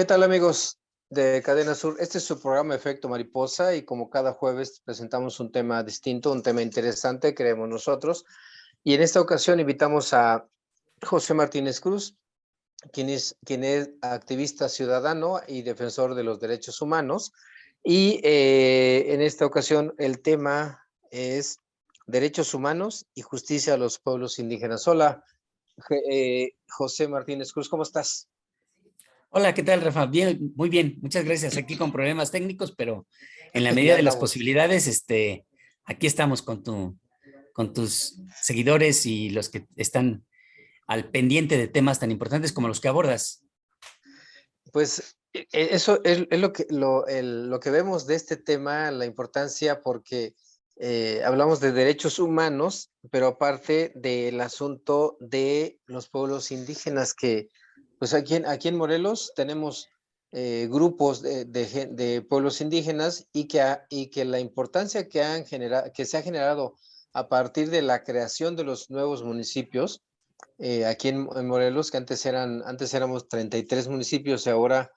¿Qué tal, amigos de Cadena Sur? Este es su programa Efecto Mariposa y como cada jueves presentamos un tema distinto, un tema interesante, creemos nosotros. Y en esta ocasión invitamos a José Martínez Cruz, quien es activista ciudadano y defensor de los derechos humanos. Y en esta ocasión el tema es derechos humanos y justicia a los pueblos indígenas. Hola, José Martínez Cruz, ¿cómo estás? Hola, ¿qué tal, Rafa? Bien, muy bien, muchas gracias. Aquí con problemas técnicos, pero en la medida Ya de las andamos. posibilidades, aquí estamos con tus seguidores y los que están al pendiente de temas tan importantes como los que abordas. Pues eso es lo que vemos de este tema, la importancia, porque hablamos de derechos humanos, pero aparte del asunto de los pueblos indígenas, que pues aquí en Morelos tenemos grupos de pueblos indígenas y que la importancia que se ha generado a partir de la creación de los nuevos municipios aquí en Morelos, que antes éramos 33 municipios y ahora,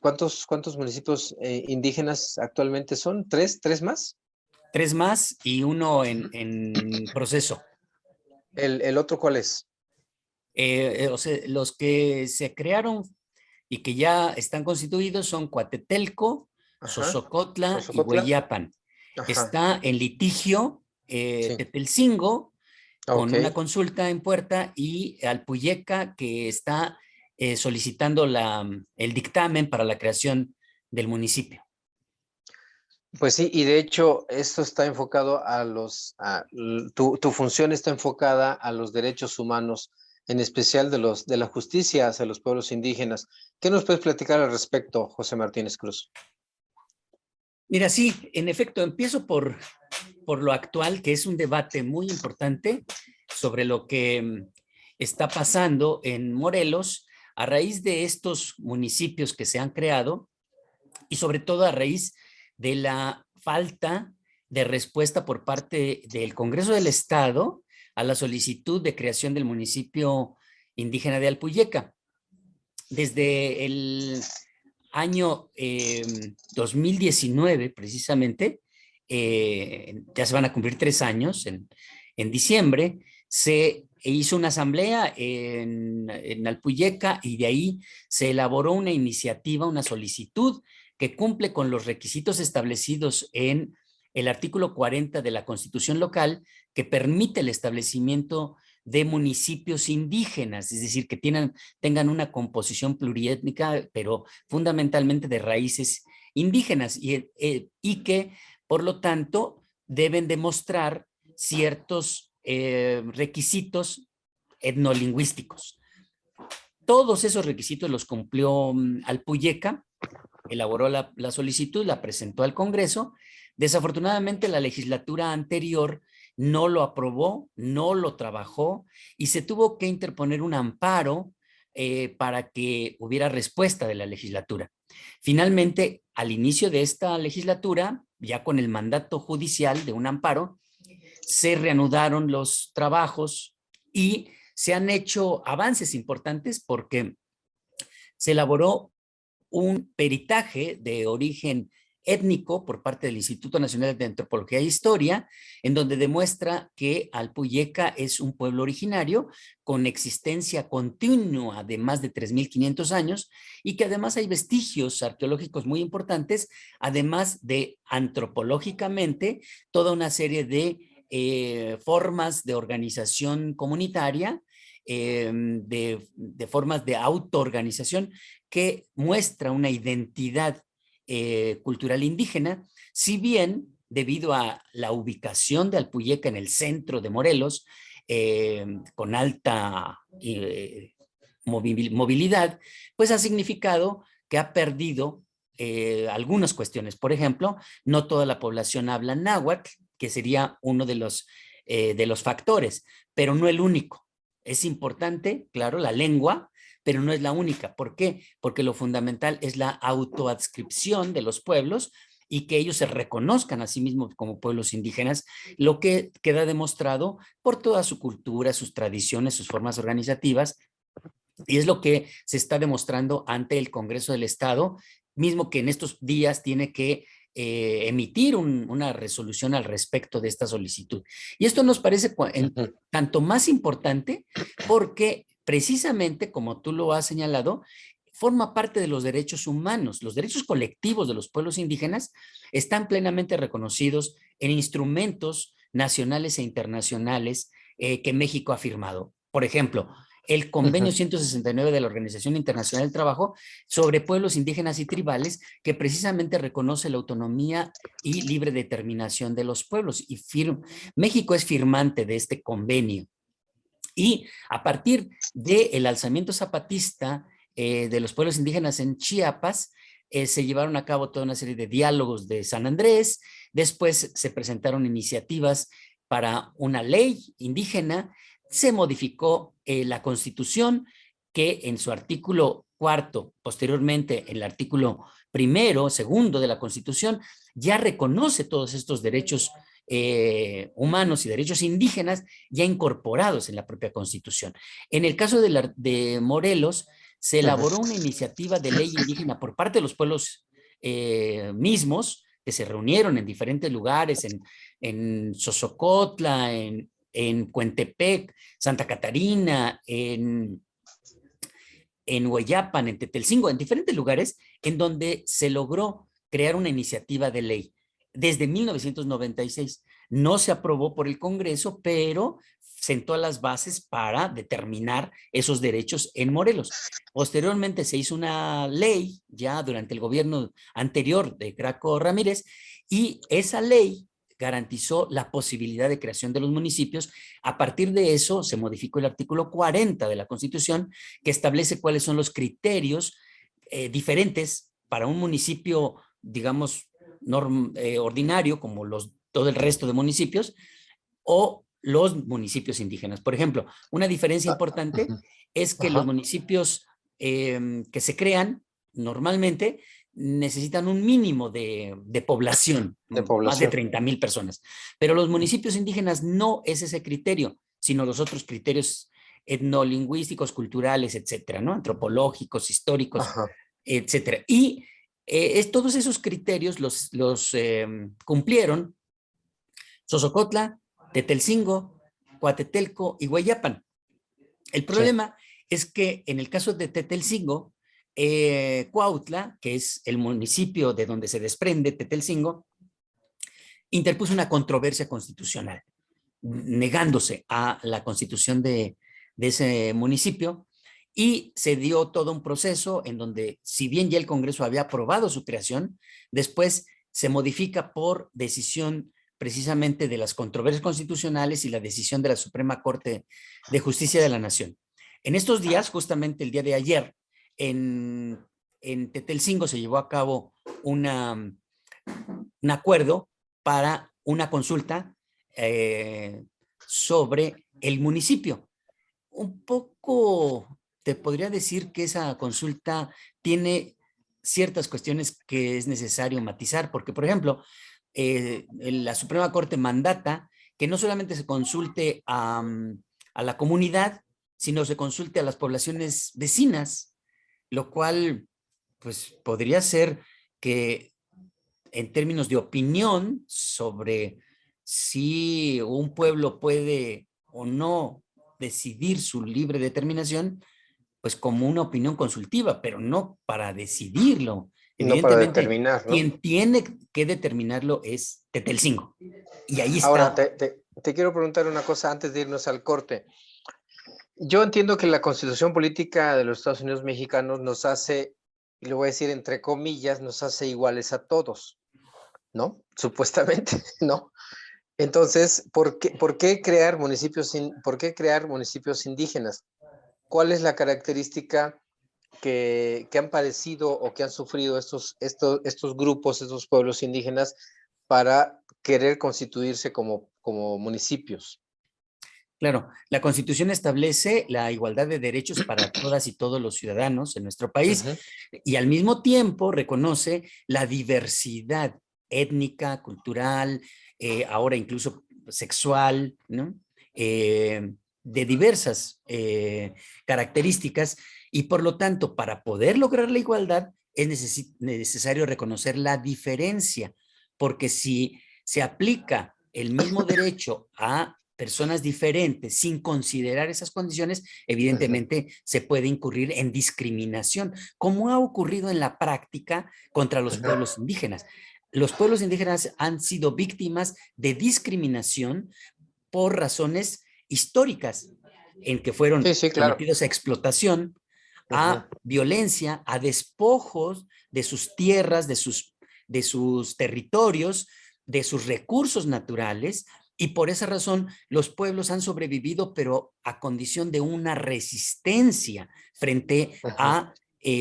¿cuántos municipios indígenas actualmente son? ¿Tres más? Tres más y uno Ujú. en proceso. ¿El otro cuál es? O sea, los que se crearon y que ya están constituidos son Coatetelco, Ajá, Sosocotla y Sosocotla. Hueyapan. Ajá, Está en litigio sí, Tetelcingo, con ok. una consulta en puerta, y Alpuyeca, que está solicitando el dictamen para la creación del municipio. Pues sí, y de hecho esto está enfocado tu función está enfocada a los derechos humanos, en especial de la justicia hacia los pueblos indígenas. ¿Qué nos puedes platicar al respecto, José Martínez Cruz? Mira, sí, en efecto, empiezo por lo actual, que es un debate muy importante sobre lo que está pasando en Morelos a raíz de estos municipios que se han creado y sobre todo a raíz de la falta de respuesta por parte del Congreso del Estado a la solicitud de creación del municipio indígena de Alpuyeca. Desde el año 2019, precisamente, ya se van a cumplir 3 años, en diciembre, se hizo una asamblea en Alpuyeca y de ahí se elaboró una iniciativa, una solicitud que cumple con los requisitos establecidos en el artículo 40 de la Constitución local, que permite el establecimiento de municipios indígenas, es decir, que tengan una composición pluriétnica, pero fundamentalmente de raíces indígenas y que, por lo tanto, deben demostrar ciertos requisitos etnolingüísticos. Todos esos requisitos los cumplió Alpuyeca, elaboró la solicitud, la presentó al Congreso. Desafortunadamente, la legislatura anterior no lo aprobó, no lo trabajó y se tuvo que interponer un amparo para que hubiera respuesta de la legislatura. Finalmente, al inicio de esta legislatura, ya con el mandato judicial de un amparo, se reanudaron los trabajos y se han hecho avances importantes porque se elaboró un peritaje de origen étnico por parte del Instituto Nacional de Antropología e Historia, en donde demuestra que Alpuyeca es un pueblo originario con existencia continua de más de 3.500 años y que además hay vestigios arqueológicos muy importantes, además de antropológicamente toda una serie de formas de organización comunitaria, de formas de autoorganización que muestra una identidad cultural indígena, si bien debido a la ubicación de Alpuyeca en el centro de Morelos, con alta movilidad, pues ha significado que ha perdido algunas cuestiones. Por ejemplo, no toda la población habla náhuatl, que sería uno de los factores, pero no el único. Es importante, claro, la lengua, pero no es la única. ¿Por qué? Porque lo fundamental es la autoadscripción de los pueblos y que ellos se reconozcan a sí mismos como pueblos indígenas, lo que queda demostrado por toda su cultura, sus tradiciones, sus formas organizativas Y es lo que se está demostrando ante el Congreso del Estado, mismo que en estos días tiene que emitir una resolución al respecto de esta solicitud. Y esto nos parece Ujú. tanto más importante porque precisamente, como tú lo has señalado, forma parte de los derechos humanos. Los derechos colectivos de los pueblos indígenas están plenamente reconocidos en instrumentos nacionales e internacionales que México ha firmado. Por ejemplo, el convenio Ujú. 169 de la Organización Internacional del Trabajo sobre pueblos indígenas y tribales, que precisamente reconoce la autonomía y libre determinación de los pueblos. Y México es firmante de este convenio. Y a partir del alzamiento zapatista de los pueblos indígenas en Chiapas, se llevaron a cabo toda una serie de diálogos de San Andrés, después se presentaron iniciativas para una ley indígena, se modificó la constitución que en su artículo cuarto, posteriormente en el artículo primero, segundo de la constitución, ya reconoce todos estos derechos humanos y derechos indígenas ya incorporados en la propia Constitución. En el caso de Morelos, se elaboró una iniciativa de ley indígena por parte de los pueblos mismos, que se reunieron en diferentes lugares, en Sosocotla, en Cuentepec, Santa Catarina, en Hueyapan, en Tetelcingo, en diferentes lugares, en donde se logró crear una iniciativa de ley. Desde 1996 no se aprobó por el Congreso, pero sentó las bases para determinar esos derechos en Morelos. Posteriormente se hizo una ley ya durante el gobierno anterior de Graco Ramírez y esa ley garantizó la posibilidad de creación de los municipios. A partir de eso se modificó el artículo 40 de la Constitución, que establece cuáles son los criterios diferentes para un municipio, digamos, ordinario, como todo el resto de municipios, o los municipios indígenas. Por ejemplo, una diferencia Ah, importante ujú. es que los Ajá. municipios que se crean normalmente necesitan un mínimo de población, De más de población. 30,000 personas. Pero los municipios indígenas no es ese criterio, sino los otros criterios etnolingüísticos, culturales, etcétera, ¿no? Antropológicos, históricos, Ajá. etcétera. Y todos esos criterios los cumplieron Sosocotla, Tetelcingo, Coatetelco y Hueyapan. El Sí. problema es que en el caso de Tetelcingo, Cuautla, que es el municipio de donde se desprende Tetelcingo, interpuso una controversia constitucional, negándose a la constitución de ese municipio, y se dio todo un proceso en donde, si bien ya el Congreso había aprobado su creación, después se modifica por decisión precisamente de las controversias constitucionales y la decisión de la Suprema Corte de Justicia de la Nación. En estos días, justamente el día de ayer, en, en Tetelcingo se llevó a cabo un acuerdo para una consulta sobre el municipio. Un poco te podría decir que esa consulta tiene ciertas cuestiones que es necesario matizar, porque, por ejemplo, la Suprema Corte mandata que no solamente se consulte a la comunidad, sino se consulte a las poblaciones vecinas, lo cual, pues, podría ser que en términos de opinión sobre si un pueblo puede o no decidir su libre determinación, pues como una opinión consultiva, pero no para decidirlo. No para Evidentemente, determinar, ¿no? quien tiene que determinarlo es Tetelcingo. Y ahí Ahora, está. te quiero preguntar una cosa antes de irnos al corte. Yo entiendo que la Constitución Política de los Estados Unidos Mexicanos nos hace, y lo voy a decir entre comillas, nos hace iguales a todos, ¿no? Supuestamente, ¿no? Entonces, ¿por qué crear municipios indígenas? ¿Cuál es la característica que han padecido o que han sufrido estos grupos, estos pueblos indígenas para querer constituirse como municipios? Claro, la Constitución establece la igualdad de derechos para todas y todos los ciudadanos en nuestro país Ujú. y al mismo tiempo reconoce la diversidad étnica, cultural, ahora incluso sexual, ¿no? de diversas características y por lo tanto, para poder lograr la igualdad es necesario reconocer la diferencia, porque si se aplica el mismo derecho a personas diferentes sin considerar esas condiciones, evidentemente se puede incurrir en discriminación, como ha ocurrido en la práctica contra los pueblos indígenas. Los pueblos indígenas han sido víctimas de discriminación por razones históricas, en que Sí, fueron sí, claro. sometidos a explotación, Ujú. a violencia, a despojos de sus tierras, de sus territorios, de sus recursos naturales, y por esa razón los pueblos han sobrevivido, pero a condición de una resistencia frente Ujú. a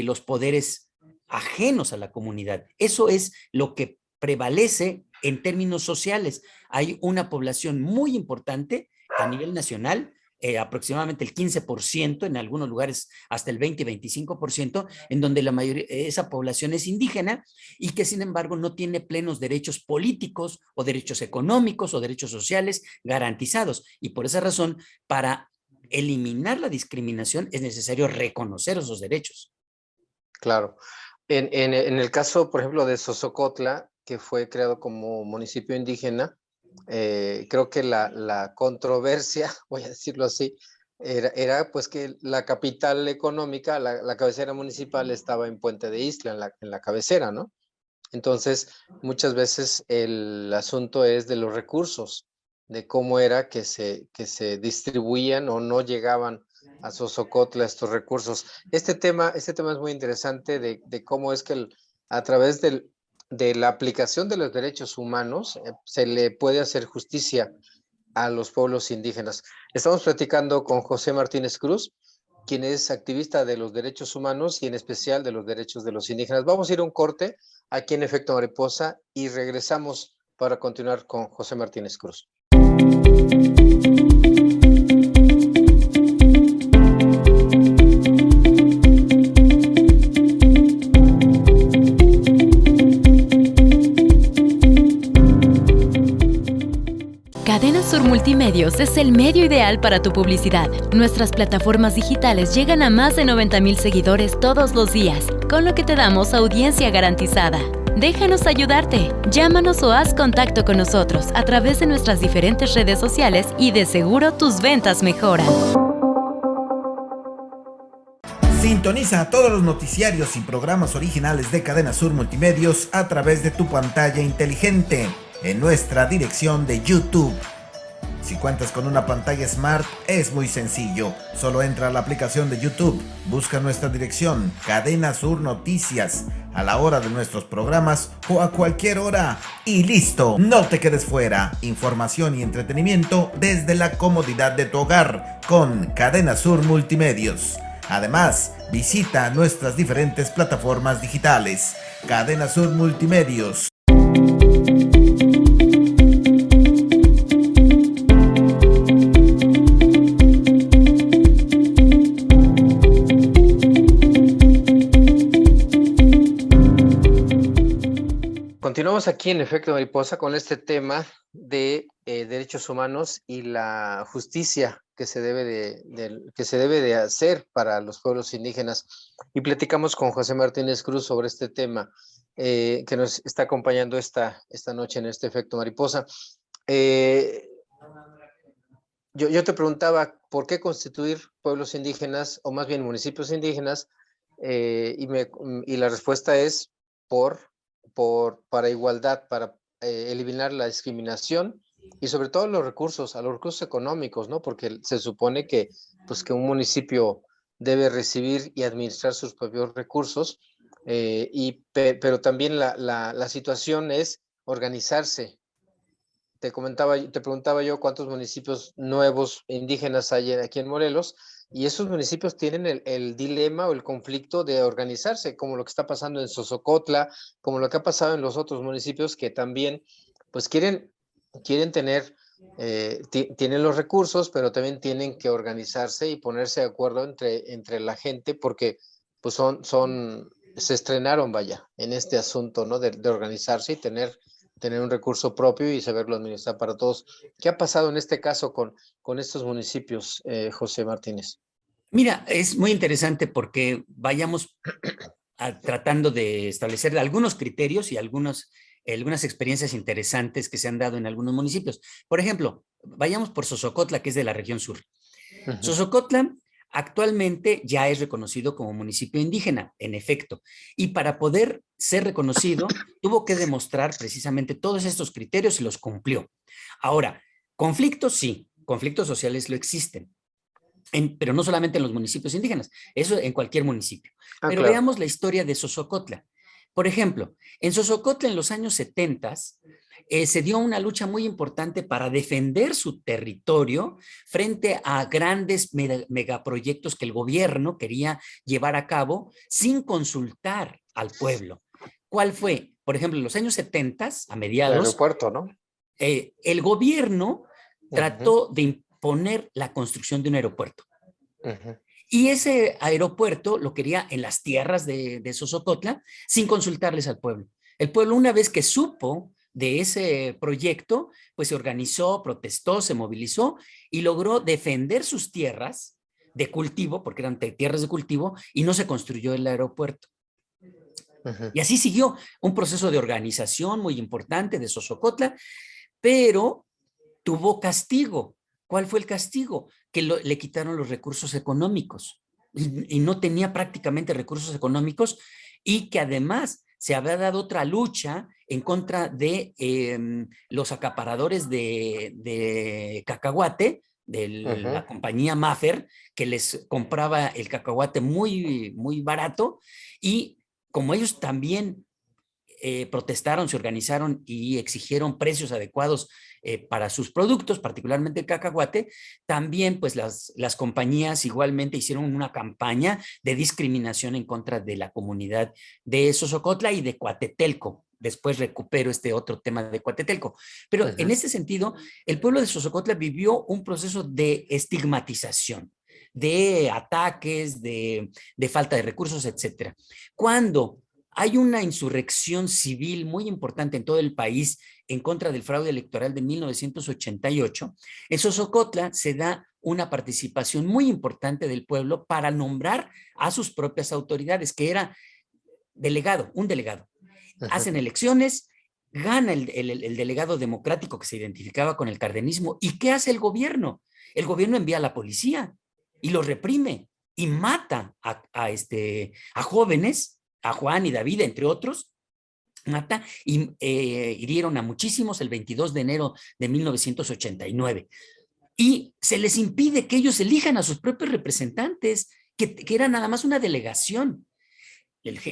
los poderes ajenos a la comunidad. Eso es lo que prevalece en términos sociales. Hay una población muy importante a nivel nacional, aproximadamente el 15%, en algunos lugares hasta el 20-25%, en donde la mayoría, esa población es indígena y que sin embargo no tiene plenos derechos políticos o derechos económicos o derechos sociales garantizados. Y por esa razón, para eliminar la discriminación es necesario reconocer esos derechos. Claro. En el caso, por ejemplo, de Sosocotla, que fue creado como municipio indígena, creo que la controversia, voy a decirlo así, era pues que la capital económica, la cabecera municipal estaba en Puente de Isla, en la cabecera, ¿no? Entonces, muchas veces el asunto es de los recursos, de cómo era que se distribuían o no llegaban a Sosocotla estos recursos. Este tema es muy interesante de cómo es que a través de la aplicación de los derechos humanos se le puede hacer justicia a los pueblos indígenas. Estamos platicando con José Martínez Cruz, quien es activista de los derechos humanos y en especial de los derechos de los indígenas. Vamos a ir a un corte aquí en Efecto Mariposa y regresamos para continuar con José Martínez Cruz. Cadena Sur Multimedios es el medio ideal para tu publicidad. Nuestras plataformas digitales llegan a más de 90,000 seguidores todos los días, con lo que te damos audiencia garantizada. Déjanos ayudarte. Llámanos o haz contacto con nosotros a través de nuestras diferentes redes sociales y de seguro tus ventas mejoran. Sintoniza todos los noticiarios y programas originales de Cadena Sur Multimedios a través de tu pantalla inteligente en nuestra dirección de YouTube. Si cuentas con una pantalla Smart, es muy sencillo. Solo entra a la aplicación de YouTube, busca nuestra dirección, Cadena Sur Noticias, a la hora de nuestros programas o a cualquier hora. Y listo, no te quedes fuera. Información y entretenimiento desde la comodidad de tu hogar con Cadena Sur Multimedios. Además, visita nuestras diferentes plataformas digitales. Cadena Sur Multimedios. Continuamos aquí en Efecto Mariposa con este tema de derechos humanos y la justicia que se debe de hacer para los pueblos indígenas. Y platicamos con José Martínez Cruz sobre este tema que nos está acompañando esta noche en este Efecto Mariposa. Yo te preguntaba, ¿por qué constituir pueblos indígenas, o más bien municipios indígenas? Y la respuesta es para igualdad, para eliminar la discriminación y sobre todo los recursos, a los recursos económicos, ¿no? Porque se supone que, pues, que un municipio debe recibir y administrar sus propios recursos, pero también la situación es organizarse. Te preguntaba yo cuántos municipios nuevos indígenas hay aquí en Morelos, y esos municipios tienen el dilema o el conflicto de organizarse, como lo que está pasando en Sosocotla, como lo que ha pasado en los otros municipios que también, pues quieren tener, tienen los recursos, pero también tienen que organizarse y ponerse de acuerdo entre la gente, porque pues se estrenaron, vaya, en este asunto, ¿no? De organizarse y tener tener un recurso propio y saberlo administrar para todos. ¿Qué ha pasado en este caso con estos municipios, José Martínez? Mira, es muy interesante porque vayamos tratando de establecer algunos criterios y algunas experiencias interesantes que se han dado en algunos municipios. Por ejemplo, vayamos por Sosocotla, que es de la región sur. Sosocotla actualmente ya es reconocido como municipio indígena, en efecto, y para poder ser reconocido tuvo que demostrar precisamente todos estos criterios y los cumplió. Ahora, conflictos sí, conflictos sociales lo existen. Pero no solamente en los municipios indígenas, eso en cualquier municipio. Pero claro. Veamos la historia de Sosocotla. Por ejemplo, en Sosocotla en los años 70 se dio una lucha muy importante para defender su territorio frente a grandes megaproyectos que el gobierno quería llevar a cabo sin consultar al pueblo. ¿Cuál fue? Por ejemplo, en los años 70, a mediados, el aeropuerto, ¿no? El gobierno trató de poner la construcción de un aeropuerto. Y ese aeropuerto lo quería en las tierras de Sosocotla sin consultarles al pueblo. El pueblo, una vez que supo de ese proyecto, pues se organizó, protestó, se movilizó y logró defender sus tierras de cultivo, porque eran tierras de cultivo, y no se construyó el aeropuerto. Y así siguió un proceso de organización muy importante de Sosocotla, pero tuvo castigo. ¿Cuál fue el castigo? Que le quitaron los recursos económicos y no tenía prácticamente recursos económicos, y que además se había dado otra lucha en contra de los acaparadores de cacahuate, de la compañía Maffer, que les compraba el cacahuate muy, muy barato, y como ellos también protestaron, se organizaron y exigieron precios adecuados para sus productos, particularmente el cacahuate, también pues las compañías igualmente hicieron una campaña de discriminación en contra de la comunidad de Sosocotla y de Coatetelco. Después recupero este otro tema de Coatetelco. Pero en este sentido, el pueblo de Sosocotla vivió un proceso de estigmatización, de ataques, de falta de recursos, etcétera. Cuando hay una insurrección civil muy importante en todo el país en contra del fraude electoral de 1988. En Sosocotla se da una participación muy importante del pueblo para nombrar a sus propias autoridades, que era un delegado. Hacen elecciones, gana el delegado democrático que se identificaba con el cardenismo. ¿Y qué hace el gobierno? El gobierno envía a la policía y los reprime y mata a jóvenes, a Juan y David, entre otros, mata y hirieron a muchísimos el 22 de enero de 1989. Y se les impide que ellos elijan a sus propios representantes, que era nada más una delegación.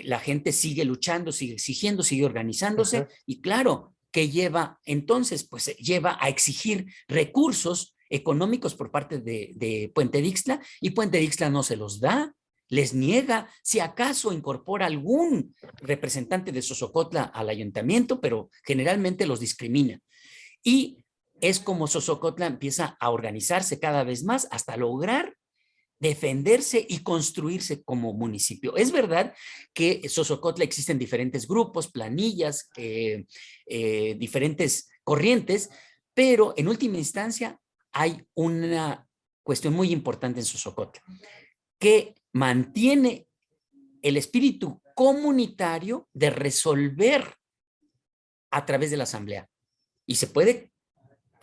La gente sigue luchando, sigue exigiendo, sigue organizándose, y claro, que lleva entonces, pues lleva a exigir recursos económicos por parte de Puente Dixtla, y Puente Dixtla no se los da, les niega, si acaso incorpora algún representante de Sosocotla al ayuntamiento, pero generalmente los discrimina. Y es como Sosocotla empieza a organizarse cada vez más hasta lograr defenderse y construirse como municipio. Es verdad que en Sosocotla existen diferentes grupos, planillas, diferentes corrientes, pero en última instancia hay una cuestión muy importante en Sosocotla, que mantiene el espíritu comunitario de resolver a través de la asamblea. Y se puede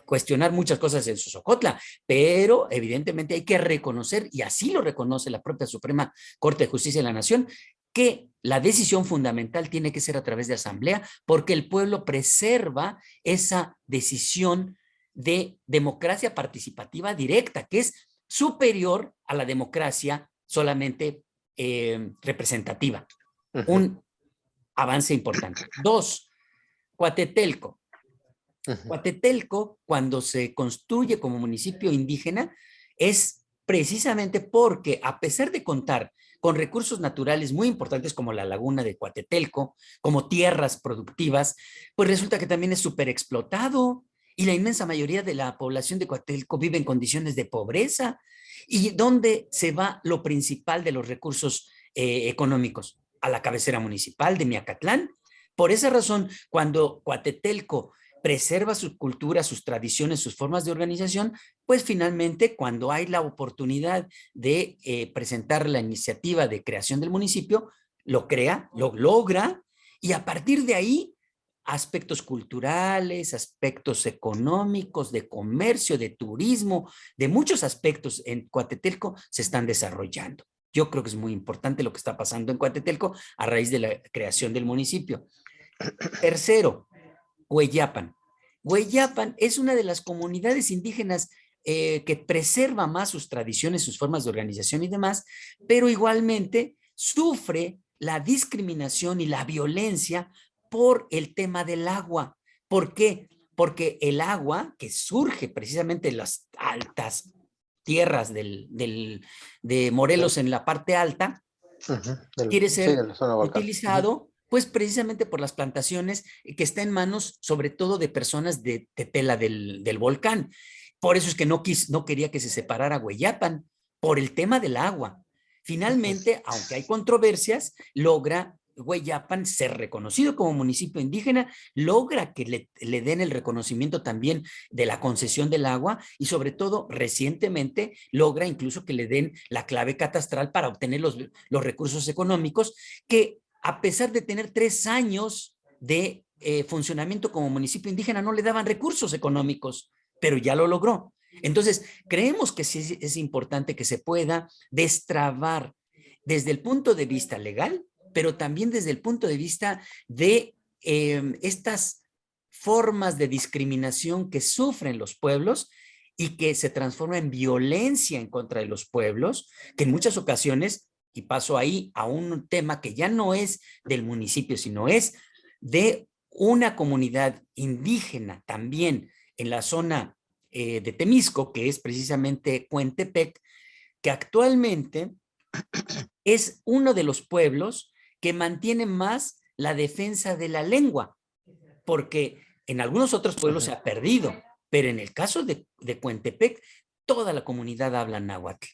cuestionar muchas cosas en Sosocotla, pero evidentemente hay que reconocer, y así lo reconoce la propia Suprema Corte de Justicia de la Nación, que la decisión fundamental tiene que ser a través de asamblea, porque el pueblo preserva esa decisión de democracia participativa directa, que es superior a la democracia solamente representativa. Un avance importante. 2, Coatetelco. Coatetelco, cuando se construye como municipio indígena, es precisamente porque, a pesar de contar con recursos naturales muy importantes como la laguna de Coatetelco, como tierras productivas, pues resulta que también es súper explotado, y la inmensa mayoría de la población de Coatetelco vive en condiciones de pobreza. ¿Y dónde se va lo principal de los recursos económicos? A la cabecera municipal de Miacatlán, Por esa razón, cuando Coatetelco preserva su cultura, sus tradiciones, sus formas de organización, pues finalmente cuando hay la oportunidad de presentar la iniciativa de creación del municipio, lo crea, lo logra, y a partir de ahí, aspectos culturales, aspectos económicos, de comercio, de turismo, de muchos aspectos en Coatetelco se están desarrollando. Yo creo que es muy importante lo que está pasando en Coatetelco a raíz de la creación del municipio. Tercero, Hueyapan. Hueyapan es una de las comunidades indígenas que preserva más sus tradiciones, sus formas de organización y demás, pero igualmente sufre la discriminación y la violencia por el tema del agua. ¿Por qué? Porque el agua que surge precisamente en las altas tierras de Morelos en la parte alta, quiere Sí, ser de la zona volcán. utilizado pues precisamente por las plantaciones que está en manos sobre todo de personas de Tetela del volcán. Por eso es que no quería que se separara Hueyapan, por el tema del agua. Finalmente, aunque hay controversias, logra Hueyapan ser reconocido como municipio indígena, logra que le den el reconocimiento también de la concesión del agua y sobre todo recientemente logra incluso que le den la clave catastral para obtener los recursos económicos que a pesar de tener 3 años de funcionamiento como municipio indígena, no le daban recursos económicos, pero ya lo logró. Entonces, creemos que sí es importante que se pueda destrabar desde el punto de vista legal, pero también desde el punto de vista de estas formas de discriminación que sufren los pueblos y que se transforma en violencia en contra de los pueblos, que en muchas ocasiones, y paso ahí a un tema que ya no es del municipio, sino es de una comunidad indígena también en la zona de Temisco, que es precisamente Coentepec, que actualmente es uno de los pueblos que mantiene más la defensa de la lengua, porque en algunos otros pueblos se ha perdido, pero en el caso de Coentepec, toda la comunidad habla náhuatl.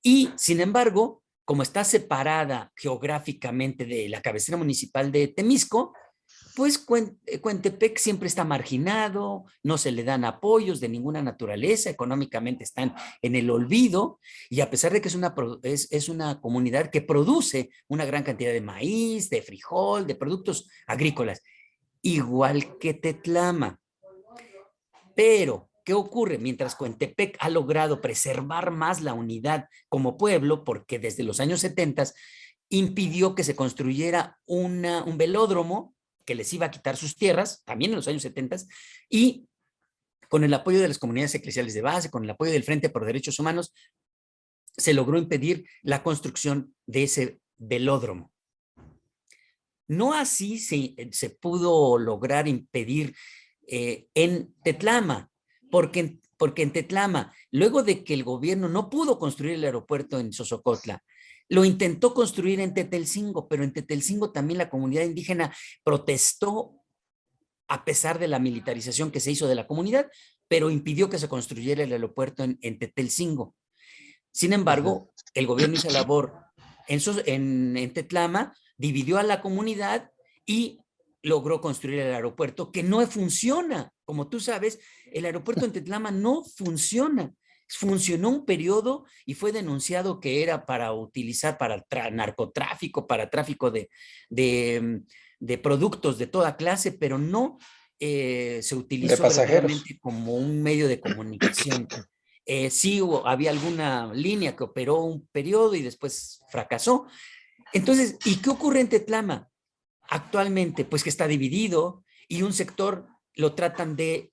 Y, sin embargo, como está separada geográficamente de la cabecera municipal de Temisco, pues Coentepec siempre está marginado, no se le dan apoyos de ninguna naturaleza, económicamente están en el olvido, y a pesar de que es una comunidad que produce una gran cantidad de maíz, de frijol, de productos agrícolas, igual que Tetlama. Pero, ¿qué ocurre? Mientras Coentepec ha logrado preservar más la unidad como pueblo, porque desde los años 70 impidió que se construyera un velódromo que les iba a quitar sus tierras, también en los años 70, y con el apoyo de las comunidades eclesiales de base, con el apoyo del Frente por Derechos Humanos, se logró impedir la construcción de ese velódromo. No así se pudo lograr impedir en Tetlama, porque en Tetlama, luego de que el gobierno no pudo construir el aeropuerto en Sosocotla, lo intentó construir en Tetelcingo, pero en Tetelcingo también la comunidad indígena protestó a pesar de la militarización que se hizo de la comunidad, pero impidió que se construyera el aeropuerto en Tetelcingo. Sin embargo, el gobierno hizo labor en Tetlama, dividió a la comunidad y logró construir el aeropuerto que no funciona. Como tú sabes, el aeropuerto en Tetlama no funciona. Funcionó un periodo y fue denunciado que era para utilizar para narcotráfico, para tráfico de productos de toda clase, pero no se utilizó verdaderamente como un medio de comunicación. Sí había alguna línea que operó un periodo y después fracasó. Entonces, ¿y qué ocurre en Tetlama? Actualmente, pues que está dividido y un sector lo tratan de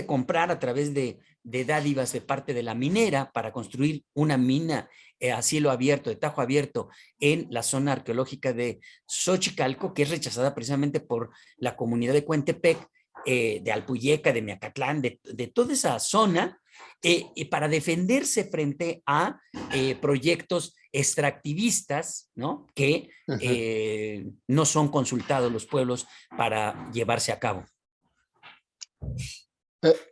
comprar a través de dádivas de parte de la minera para construir una mina a cielo abierto, de tajo abierto, en la zona arqueológica de Xochicalco, que es rechazada precisamente por la comunidad de Coentepec, de Alpuyeca, de Miacatlán, de toda esa zona, para defenderse frente a proyectos extractivistas, ¿no? Que no son consultados los pueblos para llevarse a cabo.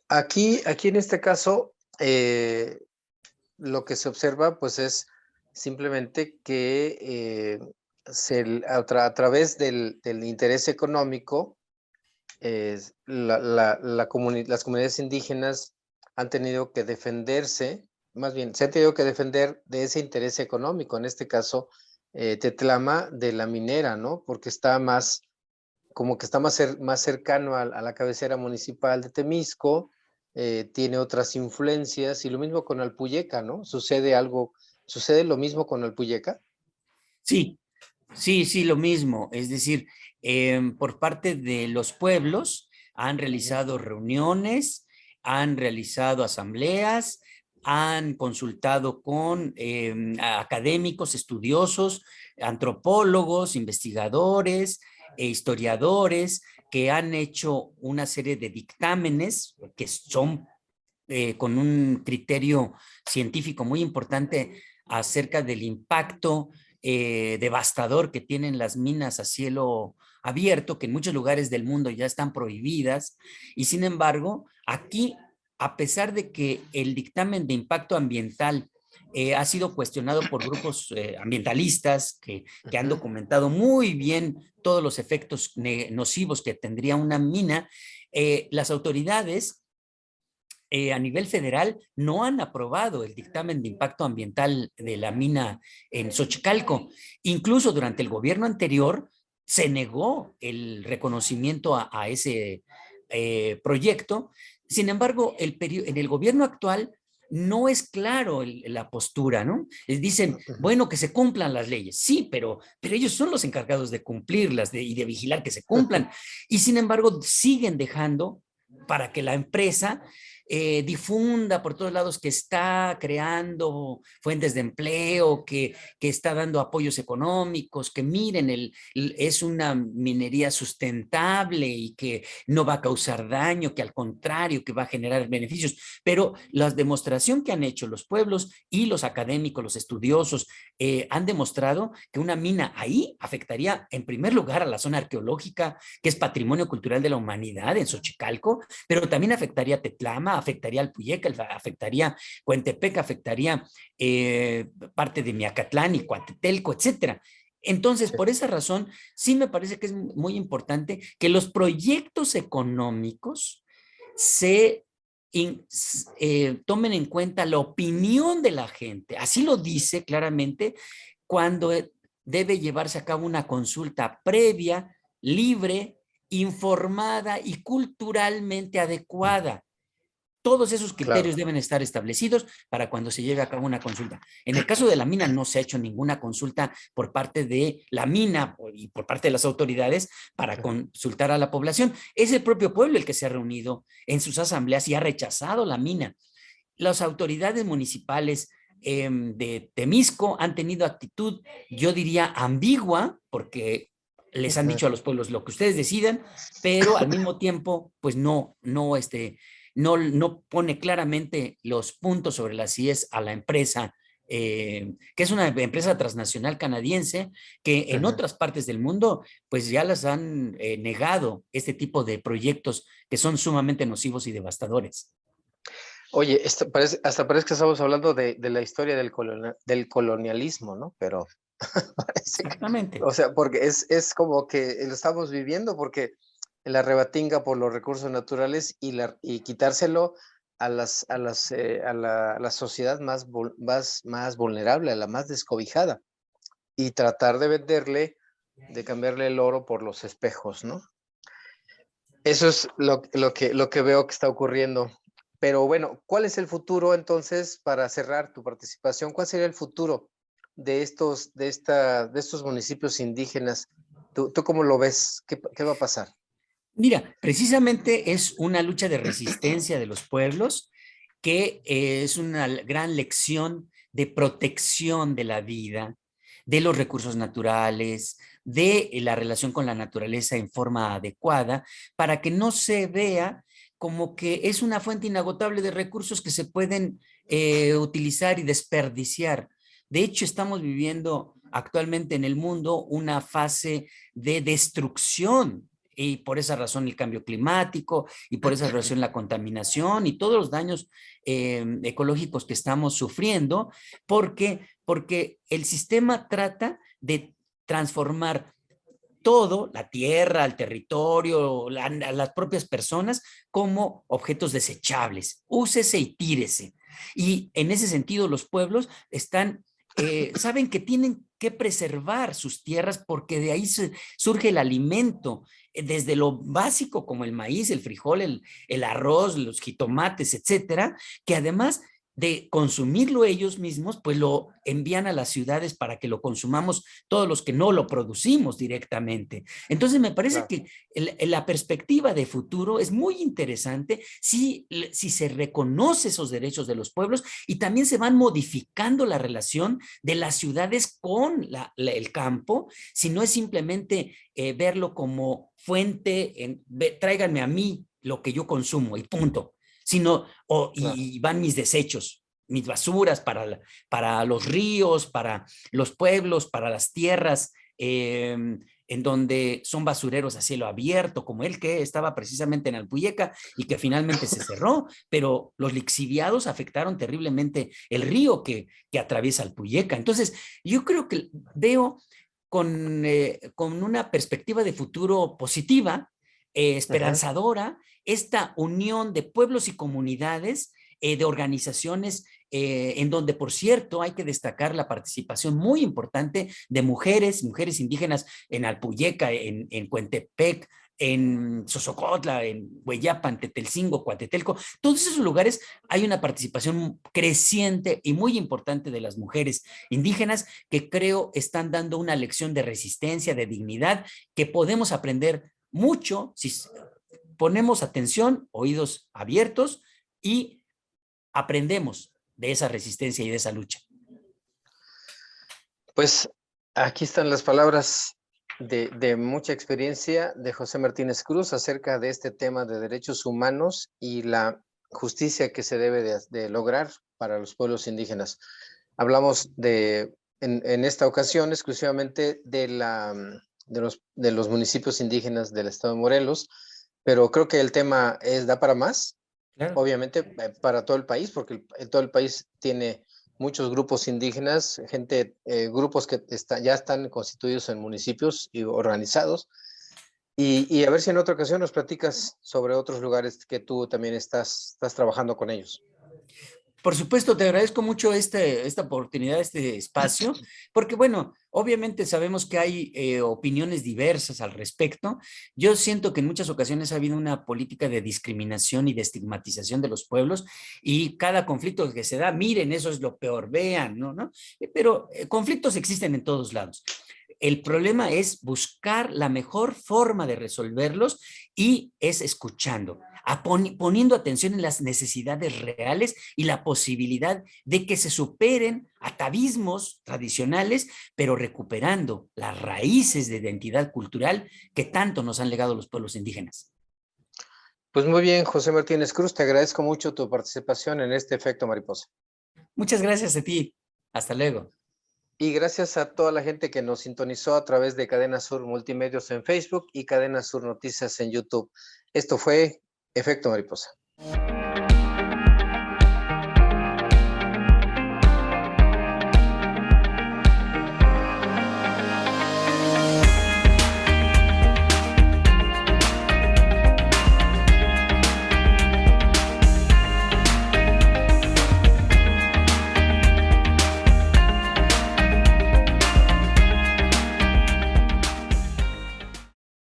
Aquí en este caso, lo que se observa pues es simplemente que a través del interés económico, las comunidades indígenas han tenido que defenderse, más bien, se han tenido que defender de ese interés económico, en este caso, Tetlama de la minera, ¿no? Porque está más, como que está más cercano a la cabecera municipal de Temisco, tiene otras influencias, y lo mismo con Alpuyeca, ¿no? ¿Sucede lo mismo con Alpuyeca? Sí, sí, lo mismo. Es decir, por parte de los pueblos han realizado reuniones, han realizado asambleas, han consultado con académicos, estudiosos, antropólogos, investigadores, historiadores, que han hecho una serie de dictámenes que son con un criterio científico muy importante acerca del impacto devastador que tienen las minas a cielo abierto, que en muchos lugares del mundo ya están prohibidas, y sin embargo, aquí, a pesar de que el dictamen de impacto ambiental ha sido cuestionado por grupos ambientalistas que han documentado muy bien todos los efectos nocivos que tendría una mina, las autoridades a nivel federal no han aprobado el dictamen de impacto ambiental de la mina en Xochicalco. Incluso durante el gobierno anterior se negó el reconocimiento a ese proyecto. Sin embargo, en el gobierno actual no es claro la postura, ¿no? Dicen, bueno, que se cumplan las leyes. Sí, pero ellos son los encargados de cumplirlas y de vigilar que se cumplan. Y sin embargo, siguen dejando para que la empresa difunda por todos lados que está creando fuentes de empleo, que está dando apoyos económicos, que miren, es una minería sustentable y que no va a causar daño, que al contrario, que va a generar beneficios. Pero la demostración que han hecho los pueblos y los académicos, los estudiosos, han demostrado que una mina ahí afectaría en primer lugar a la zona arqueológica, que es patrimonio cultural de la humanidad en Xochicalco, pero también afectaría a Tetlama, afectaría al Puyeca, afectaría Coentepec, afectaría parte de Miacatlán y Coatetelco, etcétera. Entonces, por esa razón, sí me parece que es muy importante que los proyectos económicos se tomen en cuenta la opinión de la gente. Así lo dice claramente cuando debe llevarse a cabo una consulta previa, libre, informada y culturalmente adecuada. Todos esos criterios Claro. deben estar establecidos para cuando se lleve a cabo una consulta. En el caso de la mina no se ha hecho ninguna consulta por parte de la mina y por parte de las autoridades para consultar a la población. Es el propio pueblo el que se ha reunido en sus asambleas y ha rechazado la mina. Las autoridades municipales de Temisco han tenido actitud, yo diría, ambigua, porque les han dicho a los pueblos lo que ustedes decidan, pero al mismo tiempo, pues no pone claramente los puntos sobre las IES a la empresa, que es una empresa transnacional canadiense, que en otras partes del mundo, pues ya las han negado este tipo de proyectos que son sumamente nocivos y devastadores. Oye, hasta parece que estamos hablando de la historia del colonialismo, ¿no? Pero parece que, Exactamente. o sea, porque es como que lo estamos viviendo, porque la rebatinga por los recursos naturales y quitárselo a la sociedad más vulnerable, a la más descobijada, y tratar de cambiarle el oro por los espejos, ¿no? Eso es lo que veo que está ocurriendo. Pero bueno, ¿cuál es el futuro entonces, para cerrar tu participación? ¿Cuál sería el futuro de estos municipios indígenas? ¿Tú cómo lo ves? ¿Qué va a pasar? Mira, precisamente es una lucha de resistencia de los pueblos que es una gran lección de protección de la vida, de los recursos naturales, de la relación con la naturaleza en forma adecuada, para que no se vea como que es una fuente inagotable de recursos que se pueden utilizar y desperdiciar. De hecho, estamos viviendo actualmente en el mundo una fase de destrucción y por esa razón el cambio climático y por esa razón la contaminación y todos los daños ecológicos que estamos sufriendo, porque el sistema trata de transformar todo, la tierra, el territorio, las propias personas, como objetos desechables. Úsese y tírese. Y en ese sentido los pueblos saben que tienen que preservar sus tierras porque de ahí surge el alimento, desde lo básico como el maíz, el frijol, el arroz, los jitomates, etcétera, que además de consumirlo ellos mismos, pues lo envían a las ciudades para que lo consumamos todos los que no lo producimos directamente. Entonces me parece que la perspectiva de futuro es muy interesante si se reconoce esos derechos de los pueblos y también se van modificando la relación de las ciudades con el campo, si no es simplemente verlo como fuente, tráiganme a mí lo que yo consumo y punto. Y van mis desechos, mis basuras para los ríos, para los pueblos, para las tierras, en donde son basureros a cielo abierto, como el que estaba precisamente en Alpuyeca y que finalmente se cerró, pero los lixiviados afectaron terriblemente el río que atraviesa Alpuyeca. Entonces, yo creo que veo con una perspectiva de futuro positiva, esperanzadora, esta unión de pueblos y comunidades, de organizaciones, en donde, por cierto, hay que destacar la participación muy importante de mujeres indígenas en Alpuyeca, en Cuentepec, en Sosocotla, en Hueyapan, Tetelcingo, Coatetelco. Todos esos lugares hay una participación creciente y muy importante de las mujeres indígenas que creo están dando una lección de resistencia, de dignidad, que podemos aprender mucho si ponemos atención, oídos abiertos y aprendemos de esa resistencia y de esa lucha. Pues aquí están las palabras de mucha experiencia de José Martínez Cruz acerca de este tema de derechos humanos y la justicia que se debe de lograr para los pueblos indígenas. Hablamos en esta ocasión exclusivamente de los municipios indígenas del estado de Morelos, pero creo que el tema da para más, claro. Obviamente para todo el país, porque todo el país tiene muchos grupos indígenas, grupos que ya están constituidos en municipios y organizados, y a ver si en otra ocasión nos platicas sobre otros lugares que tú también estás trabajando con ellos. Por supuesto, te agradezco mucho esta oportunidad, este espacio, porque bueno, obviamente sabemos que hay opiniones diversas al respecto. Yo siento que en muchas ocasiones ha habido una política de discriminación y de estigmatización de los pueblos y cada conflicto que se da, miren, eso es lo peor, vean, ¿no? Pero conflictos existen en todos lados. El problema es buscar la mejor forma de resolverlos y es escuchando, poniendo atención en las necesidades reales y la posibilidad de que se superen atavismos tradicionales, pero recuperando las raíces de identidad cultural que tanto nos han legado los pueblos indígenas. Pues muy bien, José Martínez Cruz, te agradezco mucho tu participación en este Efecto Mariposa. Muchas gracias a ti. Hasta luego. Y gracias a toda la gente que nos sintonizó a través de Cadena Sur Multimedios en Facebook y Cadena Sur Noticias en YouTube. Esto fue Efecto Mariposa.